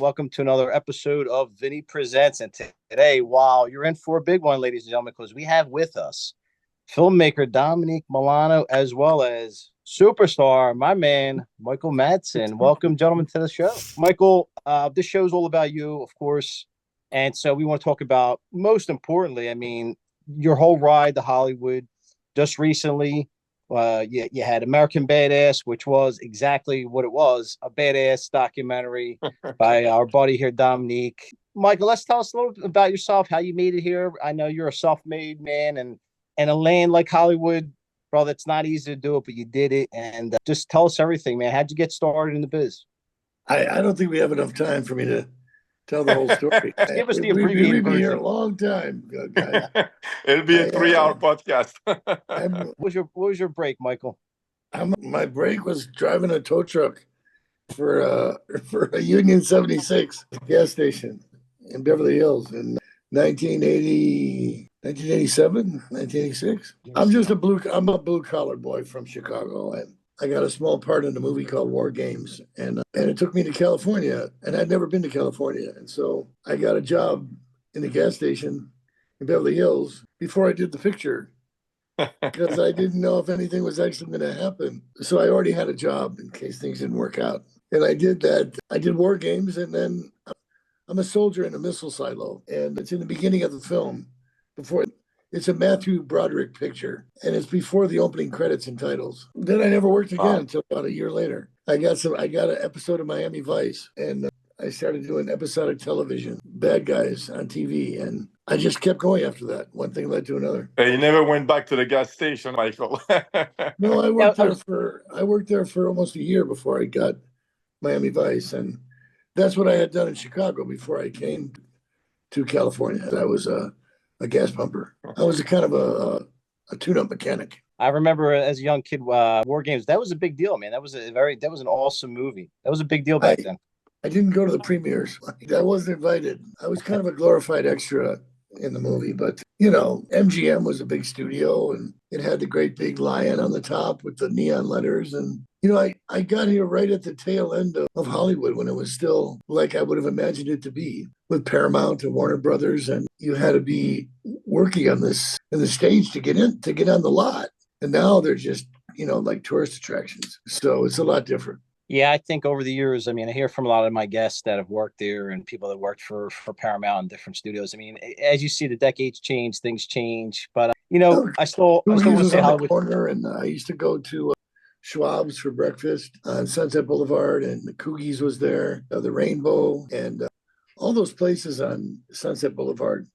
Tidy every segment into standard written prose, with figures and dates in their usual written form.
welcome to another episode of Vinny Presents. And today, wow, you're in for a big one, ladies and gentlemen, because we have with us filmmaker Dominique Milano, as well as superstar, my man, Michael Madsen. Welcome, gentlemen, to the show. Michael, this show is all about you, of course. And so we want to talk about, most importantly, I mean, your whole ride to Hollywood. Just recently, you had American Badass, which was exactly what it was, a badass documentary by our buddy here, Dominique. Michael, let's tell us a little bit about yourself, how you made it here. I know you're a self-made man, and a land like Hollywood, bro, that's not easy to do it, but you did it. And just tell us everything, man. How'd you get started in the biz? I don't think we have enough time for me to tell the whole story. Give us the abbreviated We've been here version. a long time, guys. It'll be a 3-hour podcast. What was your break, Michael? My break was driving a tow truck for a Union 76 gas station in Beverly Hills in 1987, 1986. I'm a blue collar boy from Chicago, and I got a small part in a movie called WarGames, and it took me to California, and I'd never been to California, and so I got a job in the gas station in Beverly Hills before I did the picture, because I didn't know if anything was actually going to happen. So I already had a job in case things didn't work out, and I did that. I did WarGames, and then I'm a soldier in a missile silo, and it's in the beginning of the film. It's a Matthew Broderick picture, and it's before the opening credits and titles. Then I never worked again until about a year later. I got an episode of Miami Vice, and I started doing episodic television, bad guys on TV, and I just kept going after that. One thing led to another. You never went back to the gas station, Michael. No, I worked there for almost a year before I got Miami Vice, and that's what I had done in Chicago before I came to California. I was a gas pumper. I was a kind of a tune-up mechanic. I remember as a young kid, WarGames. That was a big deal, man. That was an awesome movie. That was a big deal back then. I didn't go to the premieres. I wasn't invited. I was kind of a glorified extra in the movie, but MGM was a big studio, and it had the great big lion on the top with the neon letters. And I got here right at the tail end of Hollywood, when it was still like I would have imagined it to be, with Paramount and Warner Brothers, and you had to be working on this in the stage to get on the lot. And now they're just like tourist attractions. So it's a lot different. Yeah, I think over the years, I mean, I hear from a lot of my guests that have worked there and people that worked for Paramount and different studios. I mean, as you see, the decades change, things change. But I still want to say Hollywood. Corner, and I used to go to Schwab's for breakfast on Sunset Boulevard, and the Coogies was there, the Rainbow, and all those places on Sunset Boulevard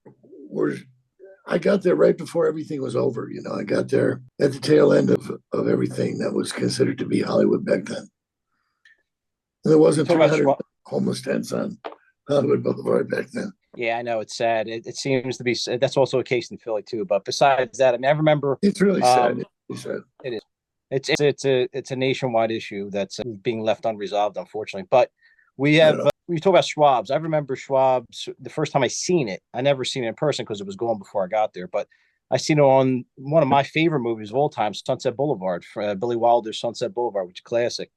I got there right before everything was over. I got there at the tail end of everything that was considered to be Hollywood back then. And there wasn't 300 homeless tents on Hollywood Boulevard back then. Yeah, I know, it's sad. It seems to be. That's also a case in Philly too. But besides that, I mean, I remember it's really sad. It is. It's a nationwide issue that's being left unresolved, unfortunately. But we have we talk about Schwab's. I remember Schwab's the first time I seen it. I never seen it in person because it was gone before I got there. But I seen it on one of my favorite movies of all time, Sunset Boulevard, for Billy Wilder's Sunset Boulevard, which is a classic.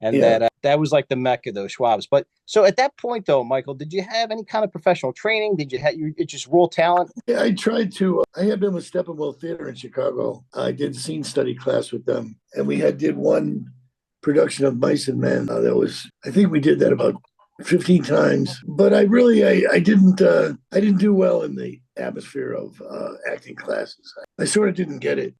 And that was like the mecca, those Schwab's. But so at that point, though, Michael, did you have any kind of professional training? Did you have just raw talent? Yeah, I tried to. I had been with Steppenwolf Theater in Chicago. I did scene study class with them, and we did one production of Mice and Men. I think we did that about 15 times. But I didn't do well in the atmosphere of acting classes. I sort of didn't get it.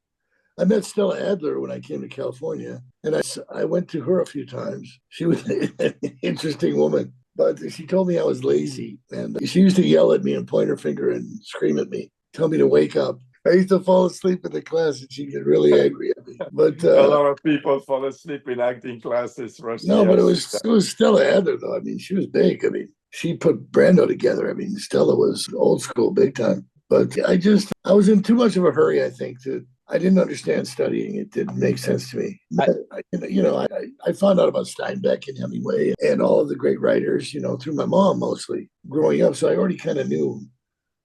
I met Stella Adler when I came to California, and I went to her a few times. She was an interesting woman, but she told me I was lazy, and she used to yell at me and point her finger and scream at me, tell me to wake up. I used to fall asleep in the class, and she'd get really angry at me. But a lot of people fall asleep in acting classes. No, but it was Stella Adler, though. I mean, she was big. I mean, she put Brando together. I mean, Stella was old school, big time. But I was in too much of a hurry, I think, I didn't understand studying. It didn't make sense to me. I found out about Steinbeck and Hemingway and all of the great writers, through my mom mostly growing up. So I already kind of knew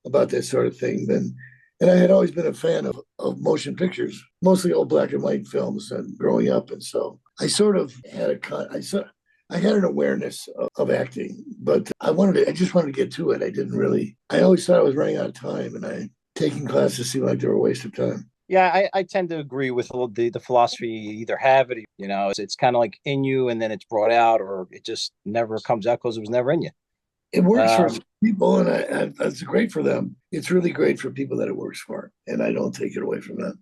about that sort of thing then. And I had always been a fan of motion pictures, mostly old black and white films and growing up. And so I sort of had I had an awareness of acting, but I just wanted to get to it. I always thought I was running out of time, and taking classes seemed like they were a waste of time. Yeah, I tend to agree with the philosophy. You either have it, it's kind of like in you, and then it's brought out, or it just never comes out because it was never in you. It works for some people, and that's great for them. It's really great for people that it works for, and I don't take it away from them.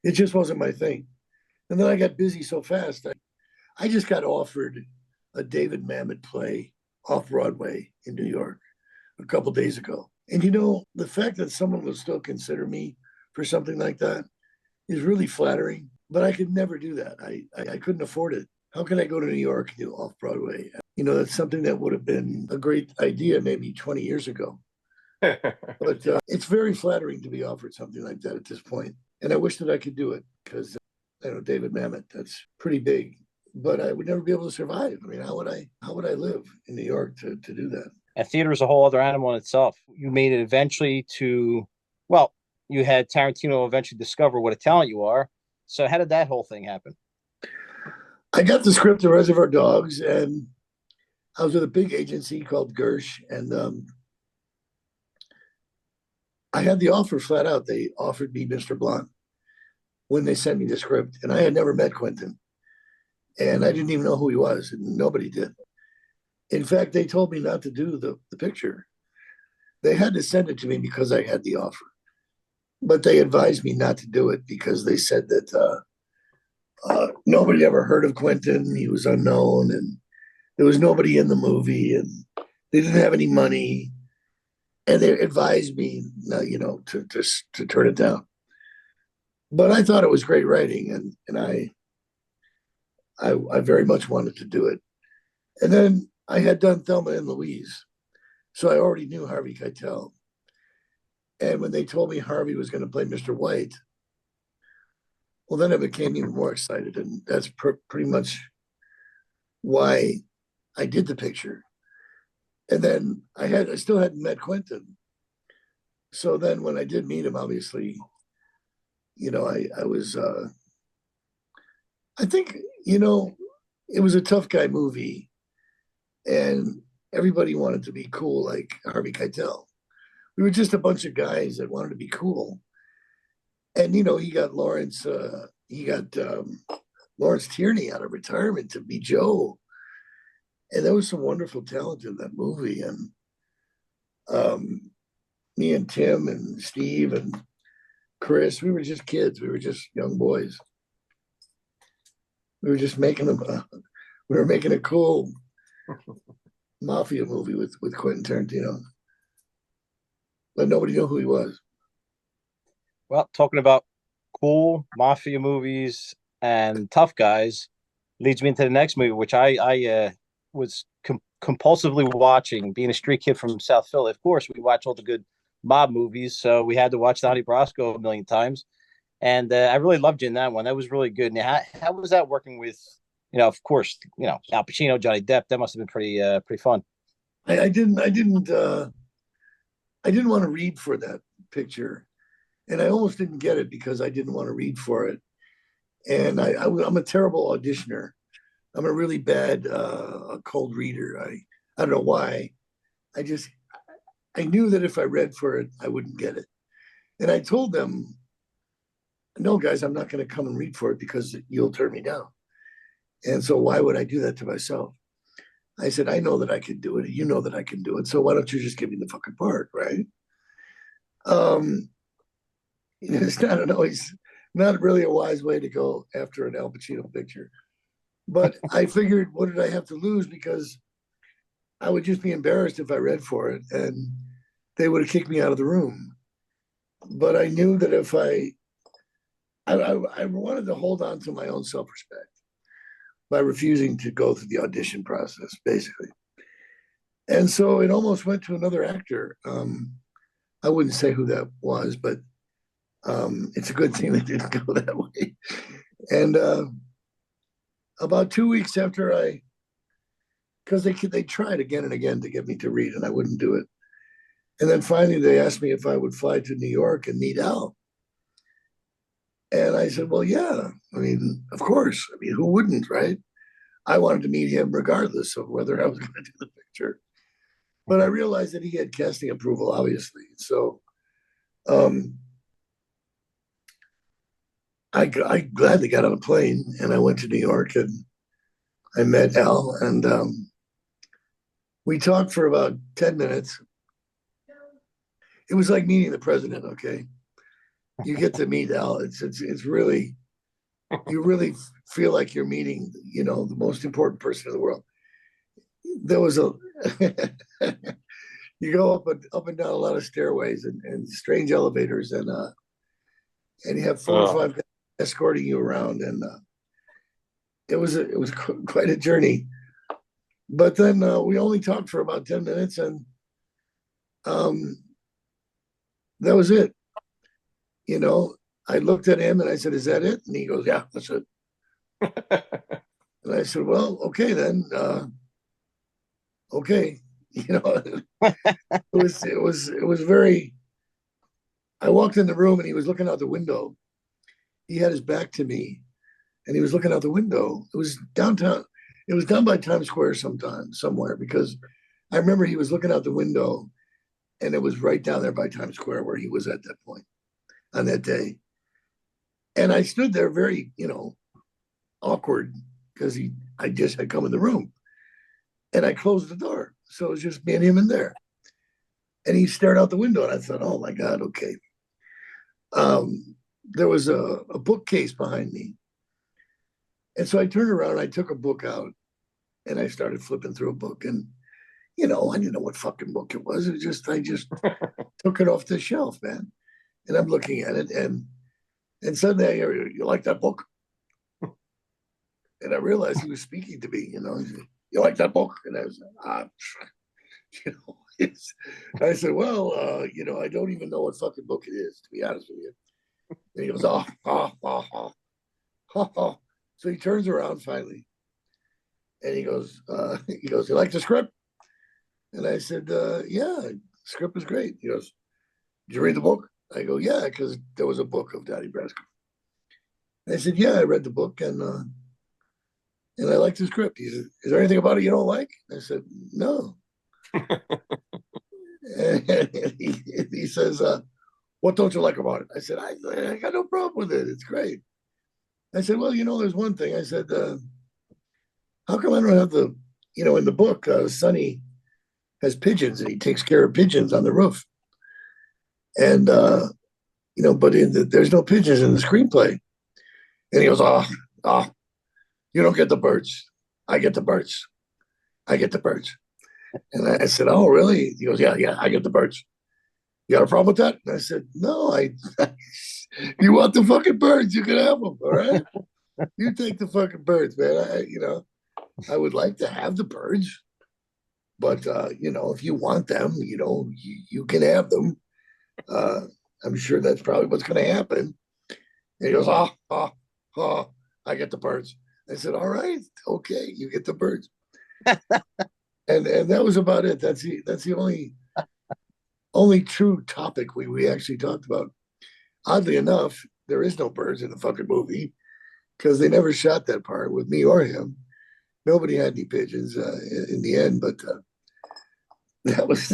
It just wasn't my thing. And then I got busy so fast. I just got offered a David Mamet play off Broadway in New York a couple days ago. And the fact that someone will still consider me for something like that is really flattering, but I could never do that. I couldn't afford it. How can I go to New York and do off Broadway? That's something that would have been a great idea maybe 20 years ago. But it's very flattering to be offered something like that at this point. And I wish that I could do it because, David Mamet, that's pretty big. But I would never be able to survive. I mean, how would I live in New York to do that? And theater is a whole other animal in itself. You made it eventually you had Tarantino eventually discover what a talent you are. So how did that whole thing happen? I got the script of Reservoir Dogs, and I was with a big agency called Gersh, and I had the offer flat out. They offered me Mr. Blanc when they sent me the script, and I had never met Quentin, and I didn't even know who he was, and nobody did. In fact, they told me not to do the picture. They had to send it to me because I had the offer, but they advised me not to do it because they said that nobody ever heard of Quentin. He was unknown, and there was nobody in the movie, and they didn't have any money. And they advised me, to turn it down. But I thought it was great writing, and I very much wanted to do it. And then I had done Thelma and Louise, so I already knew Harvey Keitel. And when they told me Harvey was going to play Mr. White, well, then I became even more excited, and that's pretty much why I did the picture. And then I still hadn't met Quentin. So then when I did meet him, obviously, I was, I think, it was a tough guy movie, and everybody wanted to be cool like Harvey Keitel. We were just a bunch of guys that wanted to be cool. And, he got Lawrence Tierney out of retirement to be Joe. And there was some wonderful talent in that movie. And me and Tim and Steve and Chris, we were just kids. We were just young boys. We were just making a cool mafia movie with Quentin Tarantino. But nobody knew who he was. Well, talking about cool mafia movies and tough guys leads me into the next movie, which I was compulsively watching. Being a street kid from South Philly, of course, we watch all the good mob movies, so we had to watch Donnie Brasco a million times. And I really loved you in that one. That was really good. Now, how was that working with, of course, Al Pacino, Johnny Depp? That must have been pretty fun. I didn't want to read for that picture, and I almost didn't get it because I didn't want to read for it. And I'm a terrible auditioner. I'm a really bad cold reader. I don't know why. I knew that if I read for it, I wouldn't get it. And I told them, no, guys, I'm not going to come and read for it because you'll turn me down. And so why would I do that to myself? I said, I know that I can do it. You know that I can do it. So why don't you just give me the fucking part, right? It's not really a wise way to go after an Al Pacino picture. But I figured, what did I have to lose? Because I would just be embarrassed if I read for it, and they would have kicked me out of the room. But I knew that if I wanted to hold on to my own self-respect by refusing to go through the audition process, basically. And so it almost went to another actor. I wouldn't say who that was, but it's a good thing they didn't go that way. And about 2 weeks after because they tried again and again to get me to read, and I wouldn't do it. And then finally they asked me if I would fly to New York and meet Al. And I said, well, yeah, I mean, of course. I mean, who wouldn't, right? I wanted to meet him regardless of whether I was going to do the picture. But I realized that he had casting approval, obviously. So I gladly got on a plane and I went to New York and I met Al and we talked for about 10 minutes. It was like meeting the president, okay? You get to meet Al. It's really, you really feel like you're meeting, the most important person in the world. There was you go up and down a lot of stairways and strange elevators and you have 4 or 5 guys escorting you around and it was quite a journey. But then we only talked for about 10 minutes and that was it. I looked at him and I said, "Is that it?" And he goes, "Yeah, that's it." And I said, "Well, okay then. Okay." It was very. I walked in the room and he was looking out the window. He had his back to me, and he was looking out the window. It was downtown. It was down by Times Square somewhere, because I remember he was looking out the window, and it was right down there by Times Square where he was at that point on that day. And I stood there very, awkward because I just had come in the room, and I closed the door, so it was just me and him in there. And he stared out the window, and I thought, "Oh my God, okay." There was a bookcase behind me, and so I turned around and I took a book out, and I started flipping through a book, and I didn't know what fucking book it was. It was just I just took it off the shelf, man, and I'm looking at it, and suddenly I hear, "You like that book?" And I realized he was speaking to me. He said, "You like that book?" And I was like, I said, "Well, I don't even know what fucking book it is, to be honest with you." And he goes, "Oh, oh, oh, oh, oh, oh." So he turns around finally, and he goes, "You like the script?" And I said, "Yeah, the script is great." He goes, "Did you read the book?" I go, "Yeah, because there was a book of Donnie Brasco." And I said, "Yeah, I read the book, and I like the script." He said, "Is there anything about it you don't like?" I said, "No." And he says, "What don't you like about it?" I said, I got no problem with it. It's great." I said, "Well, there's one thing." I said, "How come I don't have in the book, Sonny has pigeons and he takes care of pigeons on the roof. And, but there's no pigeons in the screenplay." And he goes, "Oh, you don't get the birds. I get the birds. I get the birds." And I said, "Oh, really?" He goes, Yeah, I get the birds. You got a problem with that?" And I said, "No, you want the fucking birds, you can have them, all right? You take the fucking birds, man. I would like to have the birds, but if you want them, you can have them. I'm sure that's probably what's going to happen." And he goes, "Oh, I get the birds." I said, "All right, okay, you get the birds." and that was about it. That's the only true topic we actually talked about. Oddly enough, there is no birds in the fucking movie because they never shot that part with me or him. Nobody had any pigeons in the end, but that was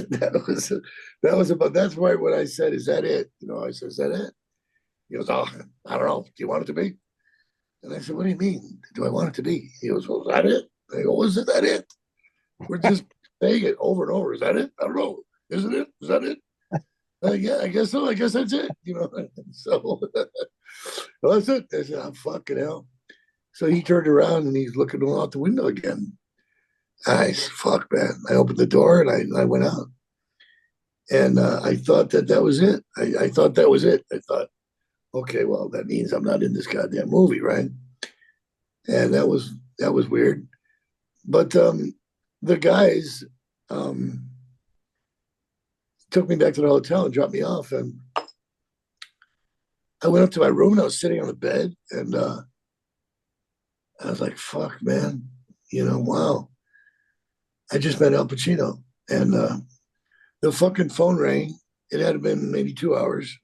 about. That's why when I said, "Is that it?" I said, "Is that it?" He goes, "Oh, I don't know. Do you want it to be?" And I said, "What do you mean? Do I want it to be?" He goes, "Well, is that it?" I go, "Was it that it? We're just saying it over and over. Is that it? I don't know. Isn't it? Is that it?" Yeah, I guess so. I guess that's it. So well, that's it. I said, "Oh, fucking hell." So he turned around and he's looking out the window again. I said, "Fuck, man." I opened the door and I went out. And I thought that was it. I thought that was it. I thought, okay, well, that means I'm not in this goddamn movie, right? And that was weird. But the guys took me back to the hotel and dropped me off. And I went up to my room and I was sitting on the bed. And I was like, fuck, man. Wow. I just met Al Pacino. And the fucking phone rang. It had been maybe 2 hours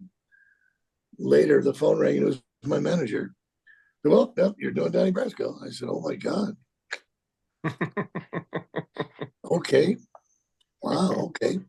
later. The phone rang and it was my manager. "Well, yep, you're doing Donnie Brasco." I said, "Oh my God." Okay. Wow. Okay.